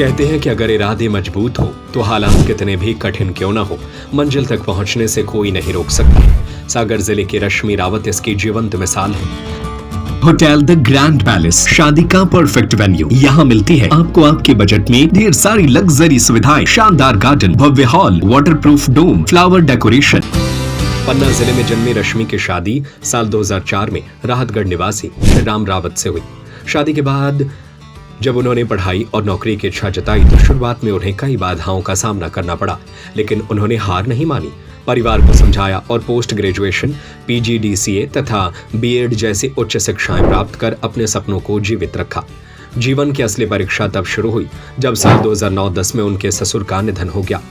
कहते हैं कि अगर इरादे मजबूत हो तो हालात कितने भी कठिन क्यों ना हो, मंजिल तक पहुंचने से कोई नहीं रोक सकता। सागर जिले की रश्मि रावत इसकी जीवंत मिसाल है। होटल द ग्रैंड पैलेस, शादी का परफेक्ट वेन्यू। यहाँ मिलती है आपको आपके बजट में ढेर सारी लग्जरी सुविधाएं, शानदार गार्डन, भव्य हॉल, वाटरप्रूफ डोम, फ्लावर डेकोरेशन। पन्ना जिले में जन्मी रश्मि की शादी साल 2004 में राहतगढ़ निवासी श्री राम रावत से हुई। शादी के बाद जब उन्होंने पढ़ाई और नौकरी की इच्छा जताई तो शुरुआत में उन्हें कई बाधाओं का सामना करना पड़ा, लेकिन उन्होंने हार नहीं मानी। परिवार को समझाया और पोस्ट ग्रेजुएशन, PGDCA तथा B.Ed जैसी उच्च शिक्षाएं प्राप्त कर अपने सपनों को जीवित रखा। जीवन की असली परीक्षा तब शुरू हुई जब साल 2009-10 में उनके ससुर का निधन हो गया।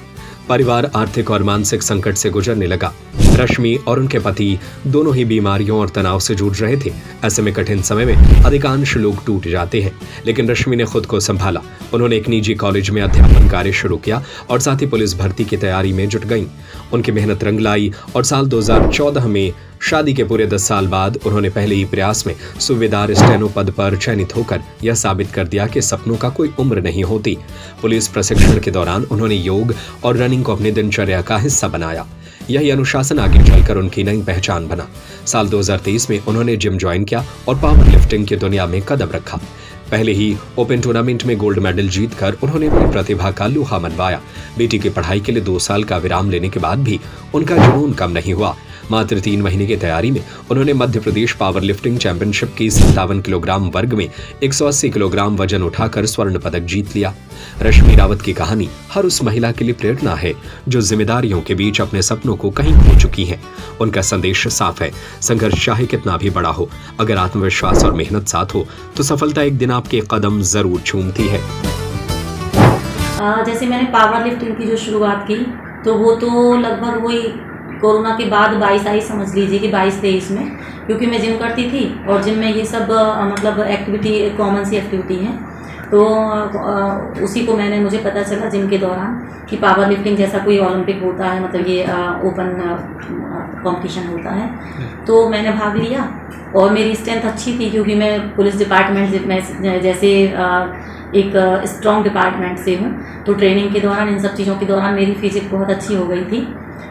परिवार आर्थिक और मानसिक संकट से गुजरने लगा। रश्मि और उनके पति दोनों ही बीमारियों और तनाव से जूझ रहे थे। ऐसे में कठिन समय में अधिकांश लोग टूट जाते हैं, लेकिन रश्मि ने खुद को संभाला। उन्होंने एक निजी कॉलेज में अध्यापन कार्य शुरू किया और साथ ही पुलिस भर्ती की तैयारी में जुट गईं। उनकी मेहनत रंग लाई और साल 2014 में शादी के पूरे 10 साल बाद उन्होंने पहले ही प्रयास में सूबेदार स्टेनो पद पर चयनित होकर यह साबित कर दिया कि सपनों का कोई उम्र नहीं होती। पुलिस प्रशिक्षण के दौरान उन्होंने योग और रनिंग को अपनी दिनचर्या का हिस्सा बनाया। यही अनुशासन आगे चलकर उनकी नई पहचान बना। साल 2023 में उन्होंने जिम ज्वाइन किया और पावर लिफ्टिंग की दुनिया में कदम रखा। पहले ही ओपन टूर्नामेंट में गोल्ड मेडल जीतकर उन्होंने अपनी प्रतिभा का लोहा मनवाया। बेटी की पढ़ाई के लिए 2 साल का विराम लेने के बाद भी उनका जुनून कम नहीं हुआ। मात्र 3 महीने की तैयारी में उन्होंने Madhya Pradesh power lifting championship की 57 किलोग्राम वर्ग में 180 किलोग्राम वजन उठाकर स्वर्ण पदक जीत लिया। रश्मि रावत की कहानी हर उस महिला के लिए प्रेरणा है जो जिम्मेदारियों के बीच अपने सपनों को कहीं खो चुकी है। उनका संदेश साफ है, संघर्ष चाहे कितना भी बड़ा हो, अगर आत्मविश्वास और मेहनत साथ हो तो सफलता एक दिन आपके कदम जरूर चूमती है। जैसे मैंने पावर लिफ्टिंग की जो शुरुआत की तो वो तो लगभग वही कोरोना के बाद 22 समझ लीजिए कि 22-23 में, क्योंकि मैं जिम करती थी और जिम में ये सब मतलब एक्टिविटी कॉमन सी एक्टिविटी है। तो उसी को मुझे पता चला जिम के दौरान कि पावर लिफ्टिंग जैसा कोई ओलंपिक होता है, मतलब ये ओपन कंपटीशन होता है। तो मैंने भाग लिया और मेरी स्ट्रेंथ अच्छी थी क्योंकि मैं पुलिस डिपार्टमेंट में जैसे एक स्ट्रॉन्ग डिपार्टमेंट से हूँ। तो ट्रेनिंग के दौरान, इन सब चीज़ों के दौरान मेरी फिजिक बहुत अच्छी हो गई थी।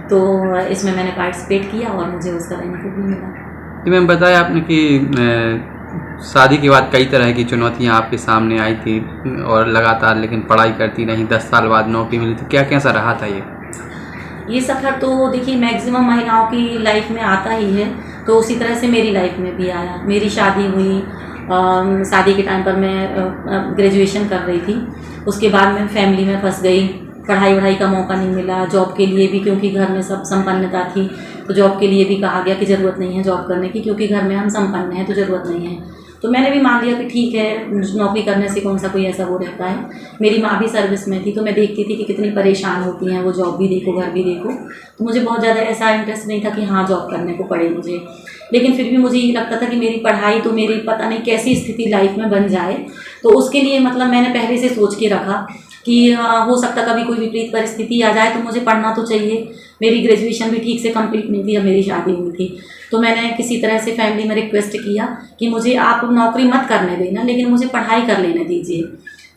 तो इसमें मैंने पार्टिसिपेट किया और मुझे उसका बेनिफिट भी मिला। जी मैम, बताया आपने कि शादी के बाद कई तरह की चुनौतियां आपके सामने आई थी और लगातार लेकिन पढ़ाई करती रहीं। 10 साल बाद नौकरी मिली, तो क्या कैसा रहा था ये सफ़र? तो देखिए मैक्सिमम महिलाओं की लाइफ में आता ही है, तो उसी तरह से मेरी लाइफ में भी आया। मेरी शादी हुई, शादी के टाइम पर मैं ग्रेजुएशन कर रही थी। उसके बाद मैं फैमिली में फंस गई, पढ़ाई वढ़ाई का मौका नहीं मिला। जॉब के लिए भी, क्योंकि घर में सब संपन्नता थी, तो जॉब के लिए भी कहा गया कि ज़रूरत नहीं है जॉब करने की, क्योंकि घर में हम संपन्न हैं तो ज़रूरत नहीं है। तो मैंने भी मान लिया कि ठीक है, नौकरी करने से कौन सा कोई ऐसा वो रहता है। मेरी माँ भी सर्विस में थी, तो मैं देखती थी कि कितनी परेशान होती हैं वो, जॉब भी देखो घर भी देखो। तो मुझे बहुत ज़्यादा ऐसा इंटरेस्ट नहीं था कि हाँ जॉब करने को पड़े मुझे, लेकिन फिर भी मुझे ये लगता था कि मेरी पढ़ाई तो मेरी पता नहीं कैसी स्थिति लाइफ में बन जाए। तो उसके लिए मतलब मैंने पहले से सोच के रखा कि हो सकता कभी कोई विपरीत परिस्थिति आ जाए तो मुझे पढ़ना तो चाहिए। मेरी ग्रेजुएशन भी ठीक से कंप्लीट नहीं थी जब मेरी शादी हुई थी। तो मैंने किसी तरह से फैमिली में रिक्वेस्ट किया कि मुझे आप नौकरी मत करने देना, लेकिन मुझे पढ़ाई कर लेने दीजिए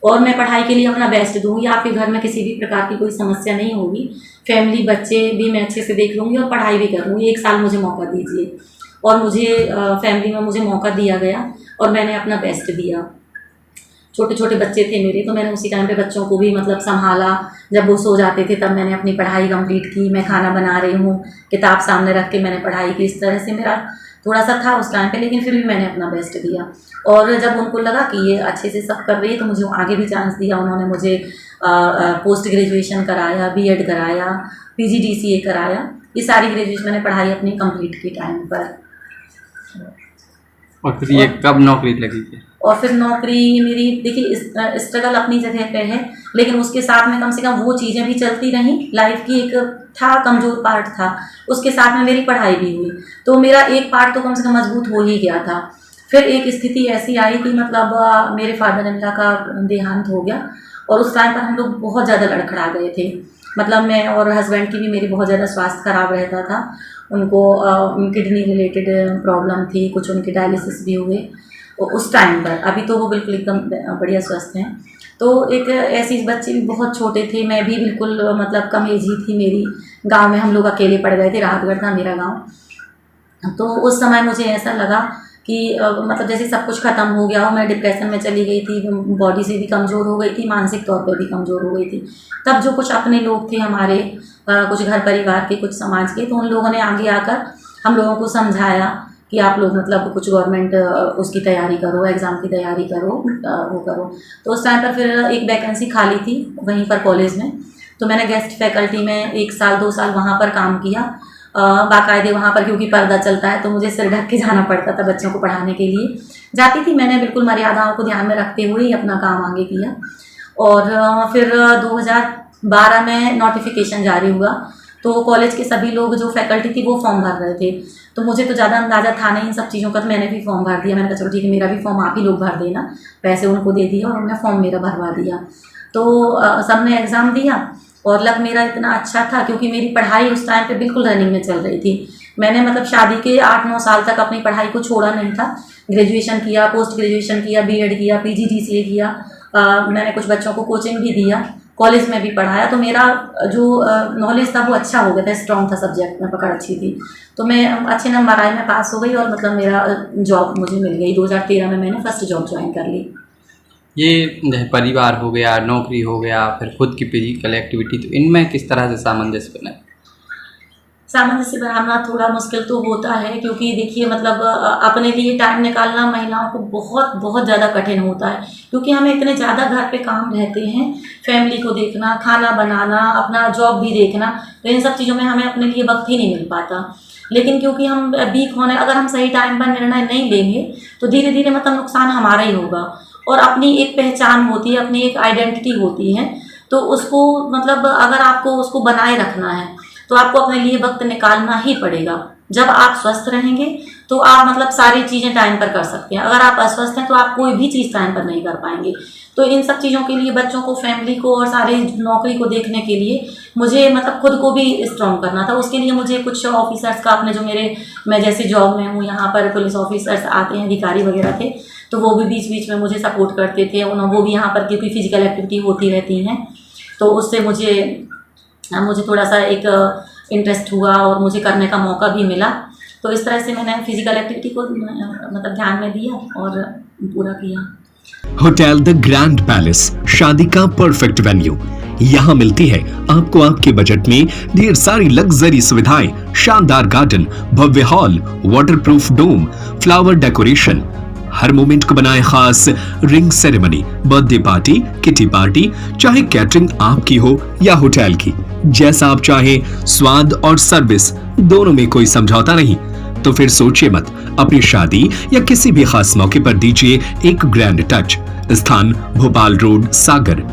और मैं पढ़ाई के लिए अपना बेस्ट दूँगी। आपके घर में किसी भी प्रकार की कोई समस्या नहीं होगी, फैमिली बच्चे भी मैं अच्छे से देख लूँगी और पढ़ाई भी कर लूँगी। 1 साल मुझे मौका दीजिए। और मुझे फैमिली में मुझे मौका दिया गया और मैंने अपना बेस्ट दिया। छोटे छोटे बच्चे थे मेरे, तो मैंने उसी टाइम पे बच्चों को भी मतलब संभाला। जब वो सो जाते थे तब मैंने अपनी पढ़ाई कंप्लीट की। मैं खाना बना रही हूँ, किताब सामने रख के मैंने पढ़ाई की। इस तरह से मेरा थोड़ा सा था उस टाइम पे, लेकिन फिर भी मैंने अपना बेस्ट दिया। और जब उनको लगा कि ये अच्छे से सब कर रही है तो मुझे आगे भी चांस दिया। उन्होंने मुझे पोस्ट ग्रेजुएशन कराया, B.Ed कराया, PGDCA कराया। ये सारी ग्रेजुएशन मैंने पढ़ाई अपनी कंप्लीट की टाइम पर। और फिर ये कब नौकरी लगी थी? और फिर नौकरी मेरी, देखिए स्ट्रगल अपनी जगह पे है, लेकिन उसके साथ में कम से कम वो चीज़ें भी चलती रहीं। लाइफ की एक था कमज़ोर पार्ट था, उसके साथ में मेरी पढ़ाई भी हुई, तो मेरा एक पार्ट तो कम से कम मजबूत हो ही गया था। फिर एक स्थिति ऐसी आई कि मतलब मेरे फादर इन लॉ का देहांत हो गया और उस टाइम पर हम लोग बहुत ज़्यादा लड़खड़ा गए थे। मतलब मैं और हस्बैंड की भी मेरी बहुत ज़्यादा स्वास्थ्य खराब रहता था। उनको किडनी रिलेटेड प्रॉब्लम थी, कुछ उनके डायलिसिस भी हुए। उस टाइम पर। अभी तो वो बिल्कुल एकदम बढ़िया स्वस्थ हैं। तो एक ऐसी बच्चे भी बहुत छोटे थे, मैं भी बिल्कुल मतलब कम एज ही थी मेरी। गांव में हम लोग अकेले पड़ गए थे, राहतगढ़ था मेरा गांव। तो उस समय मुझे ऐसा लगा कि मतलब जैसे सब कुछ ख़त्म हो गया हो, मैं डिप्रेशन में चली गई थी, बॉडी से भी कमज़ोर हो गई थी, मानसिक तौर पर भी कमज़ोर हो गई थी। तब जो कुछ अपने लोग थे हमारे, कुछ घर परिवार के, कुछ समाज के, तो उन लोगों ने आगे आकर हम लोगों को समझाया कि आप लोग मतलब कुछ गवर्नमेंट उसकी तैयारी करो, एग्ज़ाम की तैयारी करो, वो करो। तो उस टाइम पर फिर एक वैकेंसी खाली थी वहीं पर कॉलेज में, तो मैंने गेस्ट फैकल्टी में 1 साल 2 साल वहाँ पर काम किया। बाकायदे वहाँ पर क्योंकि पर्दा चलता है तो मुझे सिर ढक के जाना पड़ता था बच्चों को पढ़ाने के लिए। जाती थी, मैंने बिल्कुल मर्यादाओं को ध्यान में रखते हुए ही अपना काम आगे किया। और फिर 2012 में नोटिफिकेशन जारी हुआ, तो कॉलेज के सभी लोग जो फैकल्टी थी वो फॉर्म भर रहे थे। तो मुझे तो ज़्यादा अंदाज़ा था नहीं इन सब चीज़ों का, तो मैंने भी फॉर्म भर दिया। मैंने कहा चलो ठीक है, मेरा भी फॉर्म आप ही लोग भर देना। पैसे उनको दे दिया और उन्होंने फॉर्म मेरा भरवा दिया। तो सबने एग्ज़ाम दिया और लक मेरा इतना अच्छा था क्योंकि मेरी पढ़ाई उस टाइम पे बिल्कुल रनिंग में चल रही थी। मैंने मतलब शादी के 8-9 साल तक अपनी पढ़ाई को छोड़ा नहीं था। ग्रेजुएशन किया, पोस्ट ग्रेजुएशन किया, बीएड किया, PGDCA किया। मैंने कुछ बच्चों को कोचिंग भी दिया, कॉलेज में भी पढ़ाया। तो मेरा जो नॉलेज था वो अच्छा हो गया था, स्ट्रॉन्ग था, सब्जेक्ट में पकड़ अच्छी थी। तो मैं अच्छे नंबर आए, मैं पास हो गई और मतलब मेरा जॉब मुझे मिल गई। 2013 में मैंने फर्स्ट जॉब ज्वाइन कर ली। ये परिवार हो गया, नौकरी हो गया, फिर खुद की फिजिकल एक्टिविटी, तो इनमें किस तरह से सामंजस्य बनाए? सामंजस्य बनाना थोड़ा मुश्किल तो होता है क्योंकि देखिए मतलब अपने लिए टाइम निकालना महिलाओं को बहुत बहुत ज़्यादा कठिन होता है क्योंकि हमें इतने ज़्यादा घर पे काम रहते हैं, फैमिली को देखना, खाना बनाना, अपना जॉब भी देखना, तो इन सब चीज़ों में हमें अपने लिए वक्त ही नहीं मिल पाता। लेकिन क्योंकि हम वीक होने, अगर हम सही टाइम पर निर्णय नहीं लेंगे तो धीरे धीरे मतलब नुकसान हमारा ही होगा। और अपनी एक पहचान होती है, अपनी एक आइडेंटिटी होती है, तो उसको मतलब अगर आपको उसको बनाए रखना है तो आपको अपने लिए वक्त निकालना ही पड़ेगा। जब आप स्वस्थ रहेंगे तो आप मतलब सारी चीज़ें टाइम पर कर सकते हैं। अगर आप अस्वस्थ हैं तो आप कोई भी चीज़ टाइम पर नहीं कर पाएंगे। तो इन सब चीज़ों के लिए बच्चों को, फैमिली को और सारे नौकरी को देखने के लिए मुझे मतलब खुद को भी स्ट्रॉन्ग करना था। उसके लिए मुझे कुछ ऑफिसर्स का, अपने जो मैं जैसे जॉब में हूँ यहाँ पर पुलिस ऑफिसर्स आते हैं, अधिकारी वगैरह थे, तो वो भी बीच बीच में मुझे सपोर्ट करते थे। वो भी यहाँ पर क्योंकि फिजिकल एक्टिविटी होती रहती हैं तो उससे मुझे थोड़ा सा एक इंटरेस्ट हुआ और मुझे करने का मौका भी मिला। तो इस तरह से मैंने फिजिकल एक्टिविटी को मतलब ध्यान में दिया और पूरा किया। होटल द ग्रैंड पैलेस, शादी का परफेक्ट वेन्यू। यहाँ मिलती है आपको आपके बजट में ढेर सारी लग्जरी सुविधाएं, शानदार गार्डन, भव्य हॉल, वाटरप्रूफ डोम, फ्लावर डेकोरेशन, हर मोमेंट को बनाए खास, ring ceremony, birthday party, kitty party, चाहे कैटरिंग आपकी हो या होटल की, जैसा आप चाहे, स्वाद और सर्विस दोनों में कोई समझौता नहीं। तो फिर सोचिए मत, अपनी शादी या किसी भी खास मौके पर दीजिए एक ग्रैंड टच। स्थान भोपाल रोड, सागर।